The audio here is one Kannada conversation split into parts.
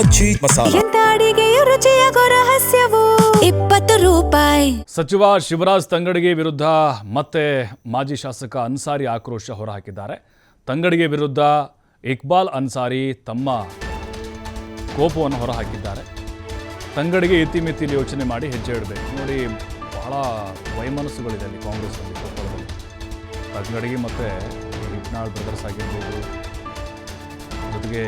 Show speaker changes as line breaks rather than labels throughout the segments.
ಮಜ್ಜಿ ಮಸಾಲ.
ಎಂತ ಅಡಿಗೆಯ ರುಚಿಯಾಗೋ ರಹಸ್ಯವು 20 ರೂಪಾಯಿ.
ಸಚಿವ ಶಿವರಾಜ್ ತಂಗಡಗಿ ವಿರುದ್ಧ ಮತ್ತೆ ಮಾಜಿ ಶಾಸಕ ಅನ್ಸಾರಿ ಆಕ್ರೋಶ ಹೊರಹಾಕಿದ್ದಾರೆ. ತಂಗಡಗಿ ವಿರುದ್ಧ ಇಕ್ಬಾಲ್ ಅನ್ಸಾರಿ ತಮ್ಮ ಕೋಪವನ್ನು ಹೊರಹಾಕಿದ್ದಾರೆ. ತಂಗಡಗಿ ಇತಿಮಿತಿಯಲ್ಲಿ ಯೋಚನೆ ಮಾಡಿ ಹೆಜ್ಜೆ ಇಡಬೇಕು. ನೋಡಿ, ಬಹಳ ವೈಮನಸ್ಸುಗಳಿದೆ ಅಲ್ಲಿ ಕಾಂಗ್ರೆಸ್ನಲ್ಲಿ, ಕೊಪ್ಪಳದಲ್ಲಿ. ತಂಗಡಗಿ ಮತ್ತು ಹಿಟ್ನಾಳ್ ಬ್ರದರ್ಸ್ ಆಗಿರ್ಬೋದು, ಜೊತೆಗೆ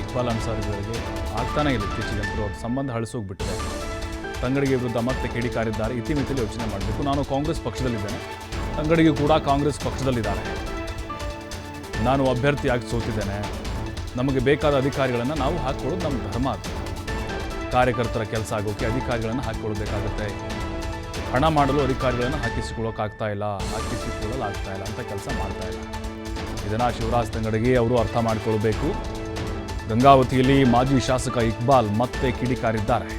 ಇಕ್ಬಾಲ್ ಅನ್ಸಾರಿಗಳಿಗೆ ಆಗ್ತಾನೇ ಇಲ್ಲ. ಇತ್ತೀಚೆಗಂತೂ ಅವ್ರ ಸಂಬಂಧ ಹಳಿಸೋಗ್ಬಿಟ್ಟಿದೆ. ತಂಗಡಗಿ ವಿರುದ್ಧ ಮತ್ತೆ ಕಿಡಿಕಾರಿದ್ದಾರೆ. ಇತಿಮಿತಿಯಲ್ಲಿ ಯೋಚನೆ ಮಾಡಬೇಕು. ನಾನು ಕಾಂಗ್ರೆಸ್ ಪಕ್ಷದಲ್ಲಿದ್ದೇನೆ, ತಂಗಡಗಿ ಕೂಡ ಕಾಂಗ್ರೆಸ್ ಪಕ್ಷದಲ್ಲಿದ್ದಾರೆ. ನಾನು ಅಭ್ಯರ್ಥಿಯಾಗಿ ಸೋತಿದ್ದೇನೆ. ನಮಗೆ ಬೇಕಾದ ಅಧಿಕಾರಿಗಳನ್ನು ನಾವು ಹಾಕ್ಕೊಳ್ಳೋದು ನಮ್ಮ ಧರ್ಮ. ಅದು ಕಾರ್ಯಕರ್ತರ ಕೆಲಸ ಆಗೋಕ್ಕೆ ಅಧಿಕಾರಿಗಳನ್ನು ಹಾಕಿಕೊಳ್ಬೇಕಾಗುತ್ತೆ. ಹಣ ಮಾಡಲು ಅಧಿಕಾರಿಗಳನ್ನು ಹಾಕಿಸಿಕೊಳ್ಳೋಕ್ಕಾಗ್ತಾ ಇಲ್ಲ ಅಂತ ಕೆಲಸ ಮಾಡ್ತಾ ಇಲ್ಲ. ಇದನ್ನು ಶಿವರಾಜ್ ತಂಗಡಗಿ ಅವರು ಅರ್ಥ ಮಾಡಿಕೊಳ್ಬೇಕು. ಗಂಗಾವತಿಯಲ್ಲಿ ಮಾಜಿ ಶಾಸಕ ಇಕ್ಬಾಲ್ ಮತ್ತೆ ಕಿಡಿಕಾರಿದ್ದಾರೆ.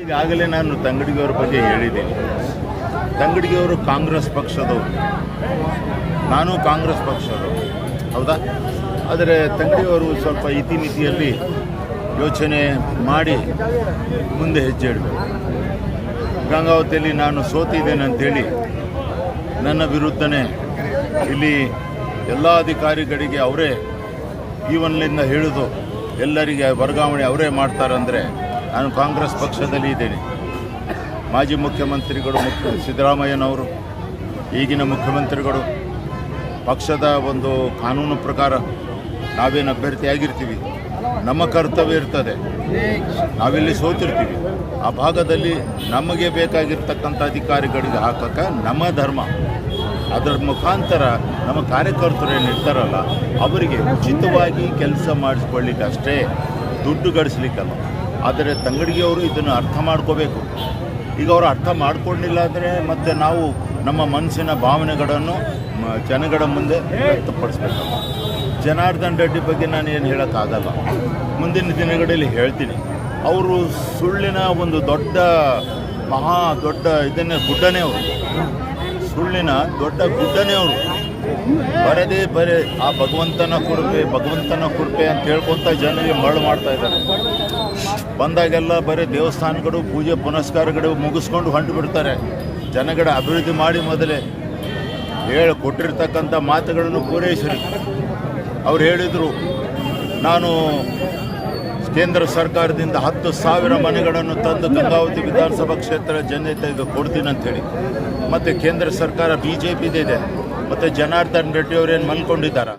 ಈಗಾಗಲೇ ನಾನು ತಂಗಡಗಿಯವರ ಬಗ್ಗೆ ಹೇಳಿದ್ದೀನಿ. ತಂಗಡಗಿಯವರು ಕಾಂಗ್ರೆಸ್ ಪಕ್ಷದವರು, ನಾನು ಕಾಂಗ್ರೆಸ್ ಪಕ್ಷದವರು, ಹೌದಾ? ಆದರೆ ತಂಗಡಿಯವರು ಸ್ವಲ್ಪ ಇತಿಮಿತಿಯಲ್ಲಿ ಯೋಚನೆ ಮಾಡಿ ಮುಂದೆ ಹೆಜ್ಜೆ ಇಡಬೇಕು. ಗಂಗಾವತಿಯಲ್ಲಿ ನಾನು ಸೋತಿದ್ದೇನೆ ಅಂಥೇಳಿ ನನ್ನ ವಿರುದ್ಧನೇ ಇಲ್ಲಿ ಎಲ್ಲ ಅಧಿಕಾರಿಗಳಿಗೆ ಅವರೇ ಈವನ್ಲಿಂದ ಹಿಡಿದು ಎಲ್ಲರಿಗೆ ವರ್ಗಾವಣೆ ಅವರೇ ಮಾಡ್ತಾರಂದರೆ ನಾನು ಕಾಂಗ್ರೆಸ್ ಪಕ್ಷದಲ್ಲಿ ಇದ್ದೇನೆ. ಮಾಜಿ ಮುಖ್ಯಮಂತ್ರಿಗಳು ಸಿದ್ದರಾಮಯ್ಯನವರು, ಈಗಿನ ಮುಖ್ಯಮಂತ್ರಿಗಳು, ಪಕ್ಷದ ಒಂದು ಕಾನೂನು ಪ್ರಕಾರ ನಾವೇನು ಅಭ್ಯರ್ಥಿಯಾಗಿರ್ತೀವಿ, ನಮ್ಮ ಕರ್ತವ್ಯ ಇರ್ತದೆ. ನಾವಿಲ್ಲಿ ಸೋತಿರ್ತೀವಿ, ಆ ಭಾಗದಲ್ಲಿ ನಮಗೆ ಬೇಕಾಗಿರ್ತಕ್ಕಂಥ ಅಧಿಕಾರಿಗಳಿಗೆ ಹಾಕೋಕ್ಕೆ ನಮ್ಮ ಧರ್ಮ. ಅದರ ಮುಖಾಂತರ ನಮ್ಮ ಕಾರ್ಯಕರ್ತರು ಏನಿರ್ತಾರಲ್ಲ ಅವರಿಗೆ ಉಚಿತವಾಗಿ ಕೆಲಸ ಮಾಡಿಸ್ಕೊಳ್ಳಿಕ್ಕೆ ಅಷ್ಟೇ, ದುಡ್ಡು ಗಳಿಸ್ಲಿಕ್ಕಲ್ಲ. ಆದರೆ ತಂಗಡಗಿಯವರು ಇದನ್ನು ಅರ್ಥ ಮಾಡ್ಕೋಬೇಕು. ಈಗ ಅವರು ಅರ್ಥ ಮಾಡ್ಕೊಂಡಿಲ್ಲ ಅಂದರೆ ಮತ್ತೆ ನಾವು ನಮ್ಮ ಮನಸ್ಸಿನ ಭಾವನೆಗಳನ್ನು ಜನಗಳ ಮುಂದೆ ವ್ಯಕ್ತಪಡಿಸ್ಬೇಕಲ್ಲ. ಜನಾರ್ದನ್ ರೆಡ್ಡಿ ಬಗ್ಗೆ ನಾನು ಏನು ಹೇಳೋಕ್ಕಾಗಲ್ಲ, ಮುಂದಿನ ದಿನಗಳಲ್ಲಿ ಹೇಳ್ತೀನಿ. ಅವರು ಸುಳ್ಳಿನ ಒಂದು ದೊಡ್ಡ ಗುಡ್ಡನೇ ಅವರು, ಸುಳ್ಳಿನ ದೊಡ್ಡ ಗುಡ್ಡನೇ ಅವರು. ಬರೇ ಆ ಭಗವಂತನ ಕೃಪೆ ಅಂತ ಹೇಳ್ಕೊತ ಜನರಿಗೆ ಮರಳು ಮಾಡ್ತಾ ಇದ್ದಾರೆ. ಬಂದಾಗೆಲ್ಲ ಬರೀ ದೇವಸ್ಥಾನಗಳು, ಪೂಜೆ ಪುನಸ್ಕಾರಗಳು ಮುಗಿಸ್ಕೊಂಡು ಹೊಂಟು ಬಿಡ್ತಾರೆ. ಜನಗಳ ಅಭಿವೃದ್ಧಿ ಮಾಡಿ ಮೊದಲೇ ಕೊಟ್ಟಿರ್ತಕ್ಕಂಥ ಮಾತುಗಳನ್ನು ಪೂರೈಸಿರಿ. ಅವ್ರು ಹೇಳಿದರು, ನಾನು ಕೇಂದ್ರ ಸರ್ಕಾರದಿಂದ 10,000 ಮನೆಗಳನ್ನು ತಂದು ಗಂಗಾವತಿ ವಿಧಾನಸಭಾ ಕ್ಷೇತ್ರ ಜನತೆಗೆ ಕೊಡ್ತೀನಿ ಅಂಥೇಳಿ. ಮತ್ತು ಕೇಂದ್ರ ಸರ್ಕಾರ BJPದಿದೆ, ಮತ್ತು ಜನಾರ್ದನ್ ರೆಡ್ಡಿ ಅವರೇನು ಮನ್ಕೊಂಡಿದ್ದಾರೆ.